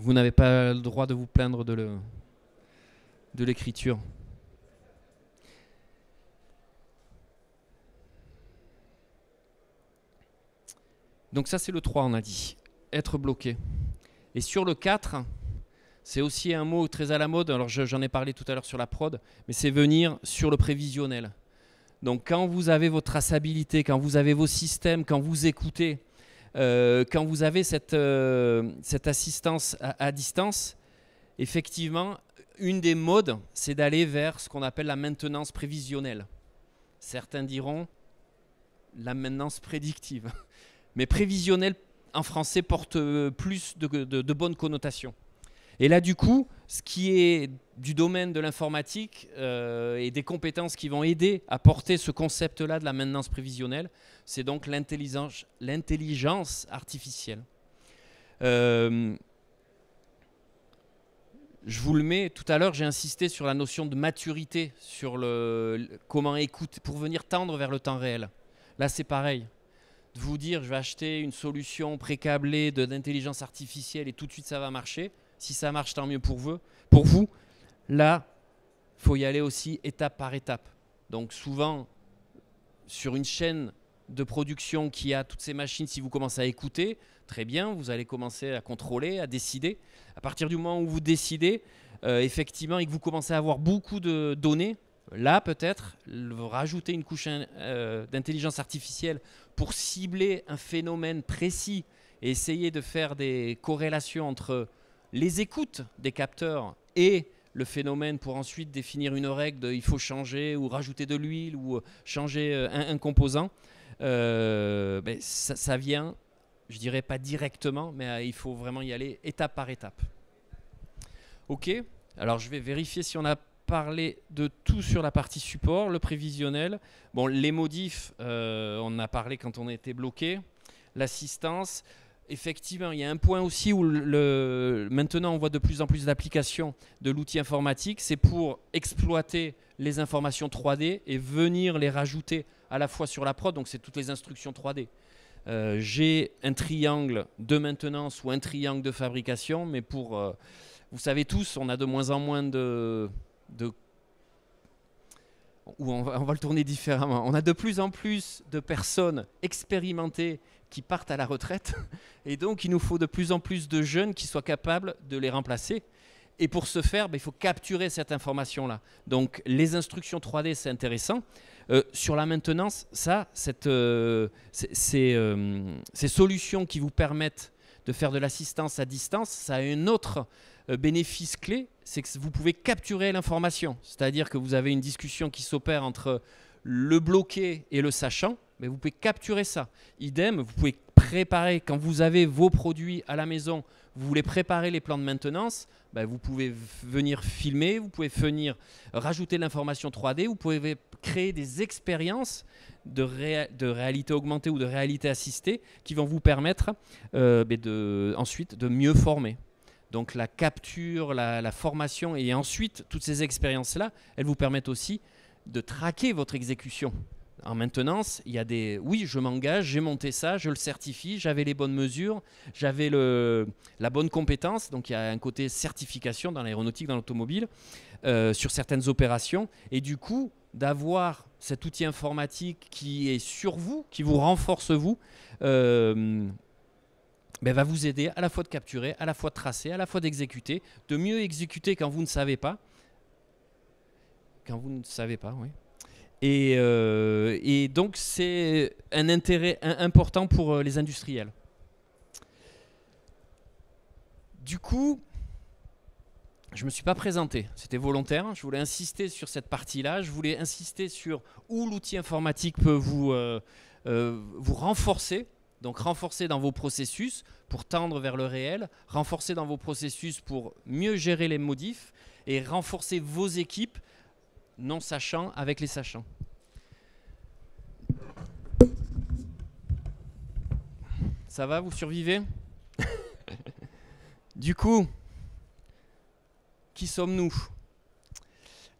Vous n'avez pas le droit de vous plaindre de l'écriture. Donc ça, c'est le 3, on a dit. Être bloqué. Et sur le 4, c'est aussi un mot très à la mode. Alors j'en ai parlé tout à l'heure sur la prod, mais c'est venir sur le prévisionnel. Donc quand vous avez votre traçabilité, quand vous avez vos systèmes, quand vous écoutez, quand vous avez cette assistance à distance, effectivement, une des modes, c'est d'aller vers ce qu'on appelle la maintenance prévisionnelle. Certains diront la maintenance prédictive. Mais prévisionnelle, en français, porte plus de bonnes connotations. Et là, du coup, ce qui est du domaine de l'informatique et des compétences qui vont aider à porter ce concept-là de la maintenance prévisionnelle, c'est donc l'intelligence artificielle. Je vous le mets, tout à l'heure, j'ai insisté sur la notion de maturité, sur comment écouter, pour venir tendre vers le temps réel. Là, c'est pareil. De vous dire, je vais acheter une solution précablée d'intelligence artificielle et tout de suite, ça va marcher. Si ça marche, tant mieux pour vous. Là, il faut y aller aussi étape par étape. Donc souvent, sur une chaîne de production qui a toutes ces machines, si vous commencez à écouter, très bien, vous allez commencer à contrôler, à décider. À partir du moment où vous décidez, effectivement, et que vous commencez à avoir beaucoup de données, là peut-être, rajouter une couche d'intelligence artificielle pour cibler un phénomène précis et essayer de faire des corrélations entre les écoutes des capteurs et le phénomène pour ensuite définir une règle de il faut changer ou rajouter de l'huile ou changer un composant, ça vient, je dirais pas directement, mais il faut vraiment y aller étape par étape. Ok, alors je vais vérifier si on a parlé de tout sur la partie support, le prévisionnel. Bon, les modifs, on en a parlé quand on était bloqué. L'assistance. Effectivement, il y a un point aussi où maintenant on voit de plus en plus d'applications de l'outil informatique, c'est pour exploiter les informations 3D et venir les rajouter à la fois sur la prod, donc c'est toutes les instructions 3D. J'ai un triangle de maintenance ou un triangle de fabrication, mais vous savez tous, on a de moins en moins ou on va le tourner différemment. On a de plus en plus de personnes expérimentées qui partent à la retraite et donc il nous faut de plus en plus de jeunes qui soient capables de les remplacer. Et pour ce faire, il faut capturer cette information-là. Donc les instructions 3D, c'est intéressant. Sur la maintenance, ces solutions qui vous permettent de faire de l'assistance à distance, ça a un autre bénéfice clé, c'est que vous pouvez capturer l'information. C'est-à-dire que vous avez une discussion qui s'opère entre le bloqué et le sachant, mais vous pouvez capturer ça. Idem, vous pouvez préparer, quand vous avez vos produits à la maison, vous voulez préparer les plans de maintenance, vous pouvez venir filmer, vous pouvez venir rajouter l'information 3D, vous pouvez créer des expériences de réalité augmentée ou de réalité assistée qui vont vous permettre ensuite de mieux former. Donc la capture, la formation et ensuite toutes ces expériences-là, elles vous permettent aussi de traquer votre exécution. En maintenance, il y a oui, je m'engage, j'ai monté ça, je le certifie, j'avais les bonnes mesures, j'avais la bonne compétence. Donc il y a un côté certification dans l'aéronautique, dans l'automobile, sur certaines opérations. Et du coup, d'avoir cet outil informatique qui est sur vous, qui vous renforce vous, va vous aider à la fois de capturer, à la fois de tracer, à la fois d'exécuter, de mieux exécuter quand vous ne savez pas. Quand vous ne savez pas, oui. Et donc, c'est un intérêt important pour les industriels. Du coup, je ne me suis pas présenté. C'était volontaire. Je voulais insister sur cette partie-là. Je voulais insister sur où l'outil informatique peut vous renforcer. Donc, renforcer dans vos processus pour tendre vers le réel. Renforcer dans vos processus pour mieux gérer les modifs. Et renforcer vos équipes non sachants avec les sachants. Ça va, vous survivez? Du coup, qui sommes-nous?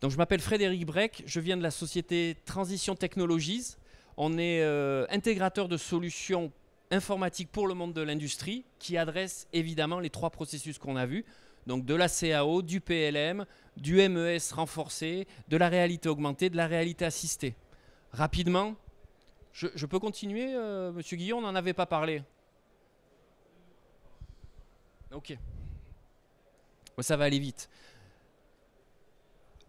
Donc, je m'appelle Frédéric Brech, je viens de la société Transition Technologies. On est intégrateur de solutions informatiques pour le monde de l'industrie qui adresse évidemment les 3 processus qu'on a vus. Donc de la CAO, du PLM, du MES renforcé, de la réalité augmentée, de la réalité assistée. Rapidement, je peux continuer, Monsieur Guillon, on n'en avait pas parlé. Ok. Ouais, ça va aller vite.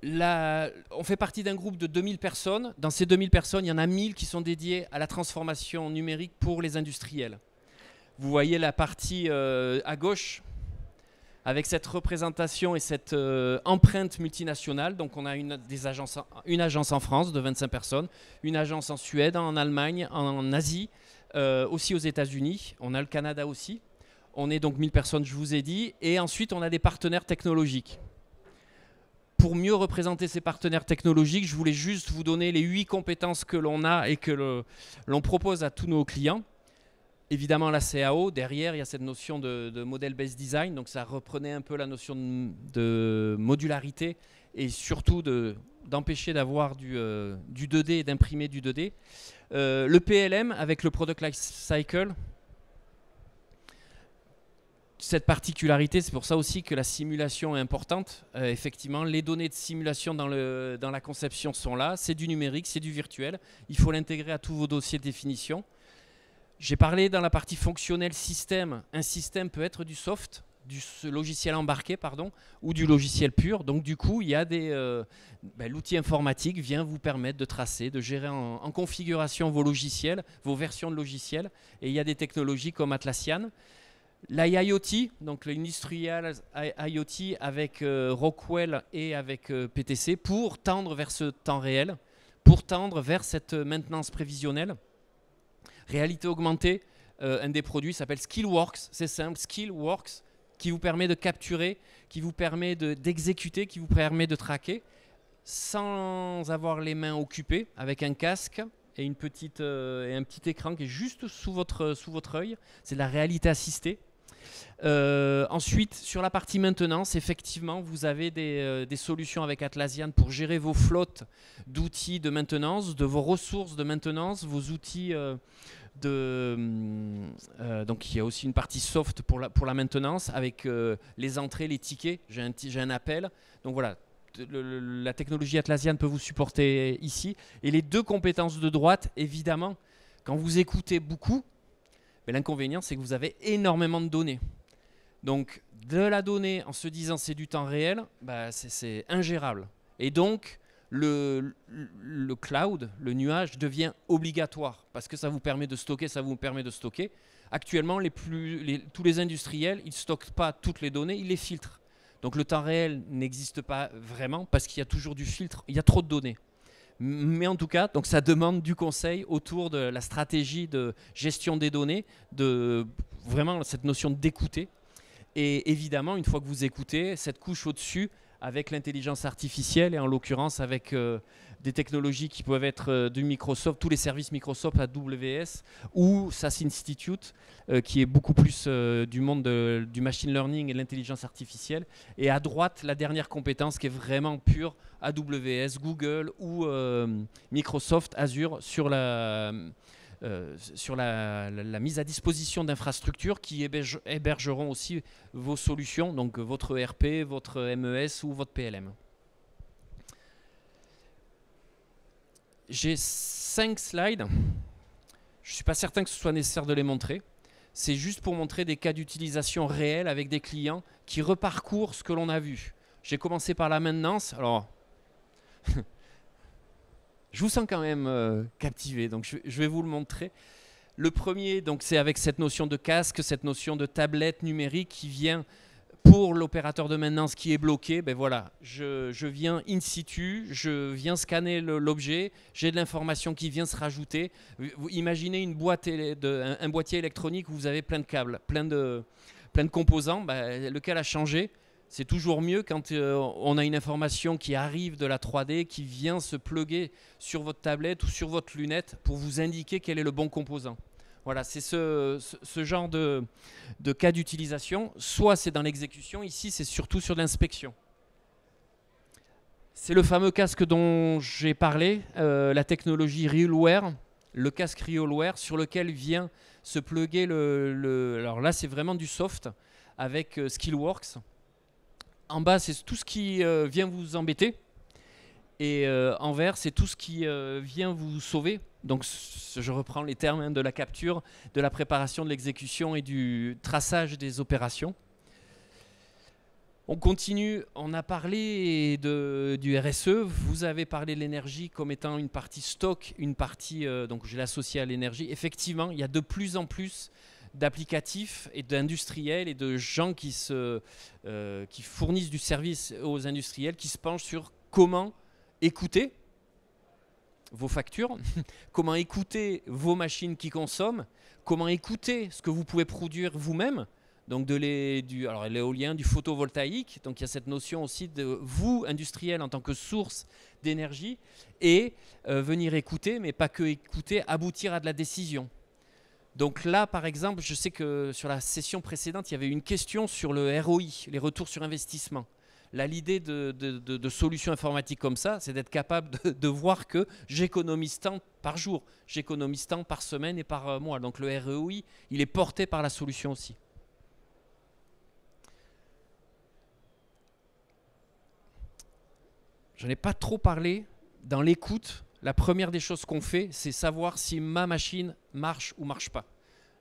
On fait partie d'un groupe de 2000 personnes. Dans ces 2000 personnes, il y en a 1000 qui sont dédiées à la transformation numérique pour les industriels. Vous voyez la partie à gauche avec cette représentation et cette empreinte multinationale. Donc on a une agence en France de 25 personnes, une agence en Suède, en Allemagne, en Asie, aussi aux États-Unis. On a le Canada aussi. On est donc 1000 personnes, je vous ai dit. Et ensuite, on a des partenaires technologiques. Pour mieux représenter ces partenaires technologiques, je voulais juste vous donner les 8 compétences que l'on a et que l'on propose à tous nos clients. Évidemment, la CAO, derrière, il y a cette notion de model-based design. Donc, ça reprenait un peu la notion de modularité et surtout d'empêcher d'avoir du 2D et d'imprimer du 2D. Le PLM avec le Product Life Cycle. Cette particularité, c'est pour ça aussi que la simulation est importante. Effectivement, les données de simulation dans la conception sont là. C'est du numérique, c'est du virtuel. Il faut l'intégrer à tous vos dossiers de définition. J'ai parlé dans la partie fonctionnelle système. Un système peut être du soft, du logiciel embarqué, pardon, ou du logiciel pur. Donc du coup, il y a l'outil informatique vient vous permettre de tracer, de gérer en configuration vos logiciels, vos versions de logiciels. Et il y a des technologies comme Atlassian. L'IoT, donc l'industrial IoT avec Rockwell et avec PTC pour tendre vers ce temps réel, pour tendre vers cette maintenance prévisionnelle. Réalité augmentée, un des produits s'appelle Skillworks, c'est simple, Skillworks, qui vous permet de capturer, qui vous permet d'exécuter, qui vous permet de traquer, sans avoir les mains occupées, avec un casque et un petit écran qui est juste sous votre œil. C'est de la réalité assistée. Ensuite, sur la partie maintenance, effectivement, vous avez des solutions avec Atlassian pour gérer vos flottes d'outils de maintenance, de vos ressources de maintenance, vos outils donc il y a aussi une partie soft pour la maintenance avec les entrées, les tickets. J'ai un appel. Donc voilà, la technologie Atlassian peut vous supporter ici. Et les 2 compétences de droite, évidemment, quand vous écoutez beaucoup, l'inconvénient, c'est que vous avez énormément de données. Donc, de la donnée en se disant c'est du temps réel, c'est ingérable. Et donc, le cloud, le nuage, devient obligatoire parce que ça vous permet de stocker, ça vous permet de stocker. Actuellement, tous les industriels, ils ne stockent pas toutes les données, ils les filtrent. Donc, le temps réel n'existe pas vraiment parce qu'il y a toujours du filtre, il y a trop de données. Mais en tout cas, donc ça demande du conseil autour de la stratégie de gestion des données, de vraiment cette notion d'écouter. Et évidemment, une fois que vous écoutez, cette couche au-dessus avec l'intelligence artificielle et en l'occurrence avec des technologies qui peuvent être du Microsoft, tous les services Microsoft, AWS ou SAS Institute, qui est beaucoup plus du monde du machine learning et de l'intelligence artificielle. Et à droite, la dernière compétence qui est vraiment pure, AWS, Google ou Microsoft Azure sur la mise à disposition d'infrastructures qui hébergeront aussi vos solutions, donc votre ERP, votre MES ou votre PLM. J'ai 5 slides. Je ne suis pas certain que ce soit nécessaire de les montrer. C'est juste pour montrer des cas d'utilisation réels avec des clients qui reparcourent ce que l'on a vu. J'ai commencé par la maintenance. Alors, je vous sens quand même captivé, donc je vais vous le montrer. Le premier, donc, c'est avec cette notion de casque, cette notion de tablette numérique qui vient pour l'opérateur de maintenance qui est bloqué. Ben voilà, je viens in situ, je viens scanner l'objet, j'ai de l'information qui vient se rajouter. Vous imaginez un boîtier électronique où vous avez plein de câbles, plein de composants. Ben, lequel a changé? C'est toujours mieux quand on a une information qui arrive de la 3D, qui vient se plugger sur votre tablette ou sur votre lunette pour vous indiquer quel est le bon composant. Voilà, c'est ce genre de cas d'utilisation. Soit c'est dans l'exécution, ici c'est surtout sur l'inspection. C'est le fameux casque dont j'ai parlé, la technologie RealWear, le casque RealWear sur lequel vient se plugger alors là c'est vraiment du soft avec Skillworks. En bas, c'est tout ce qui vient vous embêter. Et en vert, c'est tout ce qui vient vous sauver. Donc, je reprends les termes de la capture, de la préparation de l'exécution et du traçage des opérations. On continue, on a parlé du RSE, vous avez parlé de l'énergie comme étant une partie stock, une partie, donc je l'ai associée à l'énergie. Effectivement, il y a de plus en plus d'applicatifs et d'industriels et de gens qui fournissent du service aux industriels, qui se penchent sur comment écouter vos factures, comment écouter vos machines qui consomment, comment écouter ce que vous pouvez produire vous-même. Donc alors l'éolien, du photovoltaïque, donc il y a cette notion aussi de vous, industriel, en tant que source d'énergie, et venir écouter, mais pas que écouter, aboutir à de la décision. Donc là, par exemple, je sais que sur la session précédente, il y avait une question sur le ROI, les retours sur investissement. Là, l'idée de solutions informatiques comme ça, c'est d'être capable de voir que j'économise tant par jour, j'économise tant par semaine et par mois. Donc le ROI, il est porté par la solution aussi. Je n'ai pas trop parlé. Dans l'écoute, la première des choses qu'on fait, c'est savoir si ma machine marche ou marche pas.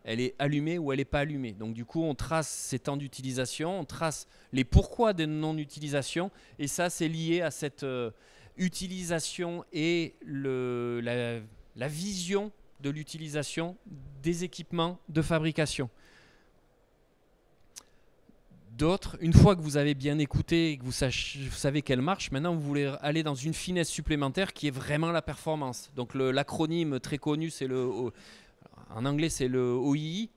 Elle est allumée ou elle n'est pas allumée. Donc du coup, on trace ses temps d'utilisation, on trace les pourquoi de non-utilisation. Et ça, c'est lié à cette utilisation et la vision de l'utilisation des équipements de fabrication. D'autres, une fois que vous avez bien écouté et que vous savez qu'elle marche, maintenant vous voulez aller dans une finesse supplémentaire qui est vraiment la performance. Donc l'acronyme très connu, c'est en anglais c'est le OII.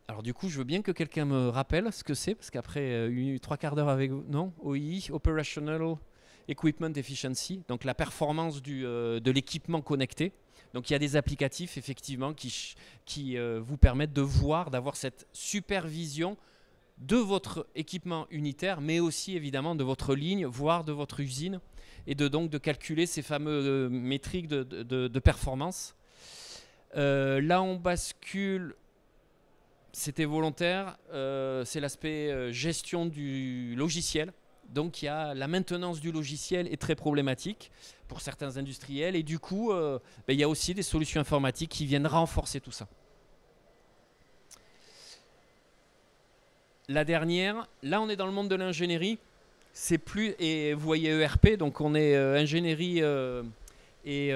Alors du coup, je veux bien que quelqu'un me rappelle ce que c'est, parce qu'après 3 quarts d'heure avec vous, non, OII, Operational Equipment Efficiency, donc la performance de l'équipement connecté. Donc il y a des applicatifs effectivement qui vous permettent de voir, d'avoir cette supervision de votre équipement unitaire, mais aussi évidemment de votre ligne, voire de votre usine, et donc de calculer ces fameux métriques de performance. Là, on bascule, c'était volontaire, c'est l'aspect gestion du logiciel. Donc, la maintenance du logiciel est très problématique pour certains industriels, et du coup, il y a aussi des solutions informatiques qui viennent renforcer tout ça. La dernière, là on est dans le monde de l'ingénierie, c'est plus, et vous voyez ERP, donc on est ingénierie et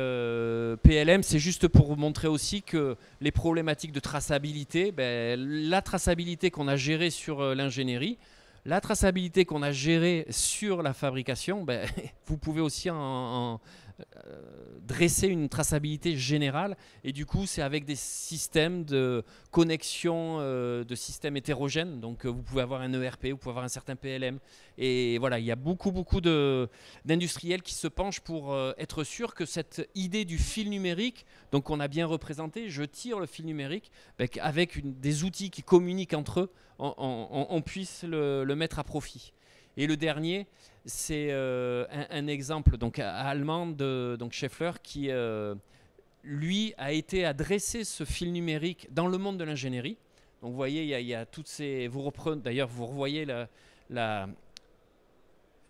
PLM, c'est juste pour vous montrer aussi que les problématiques de traçabilité, la traçabilité qu'on a gérée sur l'ingénierie, la traçabilité qu'on a gérée sur la fabrication, vous pouvez aussi dresser une traçabilité générale, et du coup c'est avec des systèmes de connexion de systèmes hétérogènes. Donc vous pouvez avoir un ERP, vous pouvez avoir un certain PLM, et voilà, il y a beaucoup d'industriels qui se penchent pour être sûr que cette idée du fil numérique, donc on a bien représenté, je tire le fil numérique, avec des outils qui communiquent entre eux, on puisse le mettre à profit. Et le dernier, c'est un exemple donc, allemand de Schaeffler qui, lui, a été à dresser ce fil numérique dans le monde de l'ingénierie. Donc vous voyez, il y a toutes ces... D'ailleurs, vous revoyez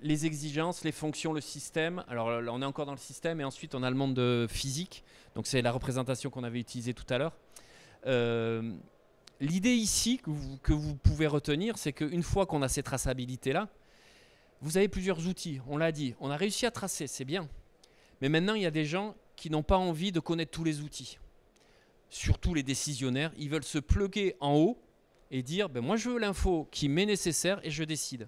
les exigences, les fonctions, le système. Alors là, on est encore dans le système, et ensuite on a le monde de physique. Donc c'est la représentation qu'on avait utilisée tout à l'heure. L'idée ici que vous pouvez retenir, c'est qu'une fois qu'on a ces traçabilités-là, vous avez plusieurs outils, on l'a dit. On a réussi à tracer, c'est bien. Mais maintenant, il y a des gens qui n'ont pas envie de connaître tous les outils. Surtout les décisionnaires, ils veulent se plugger en haut et dire moi je veux l'info qui m'est nécessaire et je décide.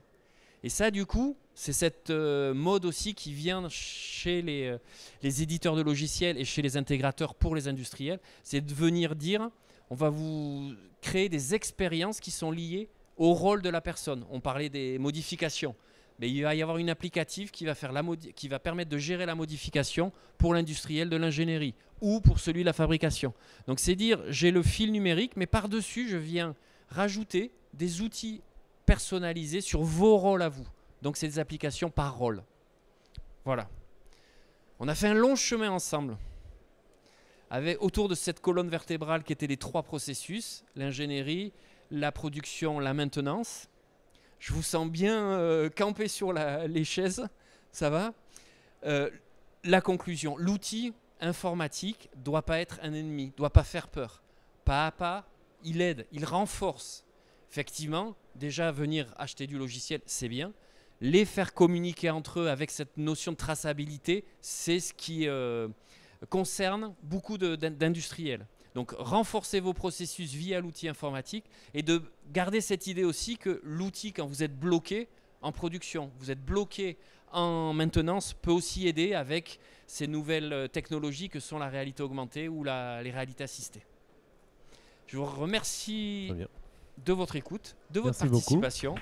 Et ça, du coup, c'est cette mode aussi qui vient chez les éditeurs de logiciels et chez les intégrateurs pour les industriels. C'est de venir dire on va vous créer des expériences qui sont liées au rôle de la personne. On parlait des modifications. Mais il va y avoir une applicative qui va permettre de gérer la modification pour l'industriel de l'ingénierie ou pour celui de la fabrication. Donc c'est dire, j'ai le fil numérique, mais par-dessus, je viens rajouter des outils personnalisés sur vos rôles à vous. Donc c'est des applications par rôle. Voilà. On a fait un long chemin ensemble autour de cette colonne vertébrale qui était les 3 processus, l'ingénierie, la production, la maintenance. Je vous sens bien camper sur les chaises, ça va. La conclusion, l'outil informatique ne doit pas être un ennemi, ne doit pas faire peur. Pas à pas, il aide, il renforce. effectivement, déjà venir acheter du logiciel, c'est bien. Les faire communiquer entre eux avec cette notion de traçabilité, c'est ce qui concerne beaucoup d'industriels. Donc renforcez vos processus via l'outil informatique et de garder cette idée aussi que l'outil, quand vous êtes bloqué en production, vous êtes bloqué en maintenance, peut aussi aider avec ces nouvelles technologies que sont la réalité augmentée ou les réalités assistées. Je vous remercie de votre écoute, de votre participation.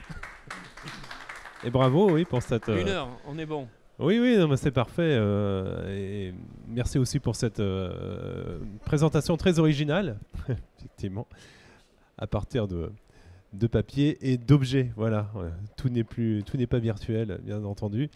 Et bravo, oui, pour cette... 1 heure, on est bon. Oui, oui, non, mais c'est parfait. Et merci aussi pour cette présentation très originale, effectivement, à partir de papier et d'objets. Voilà, tout n'est pas virtuel, bien entendu.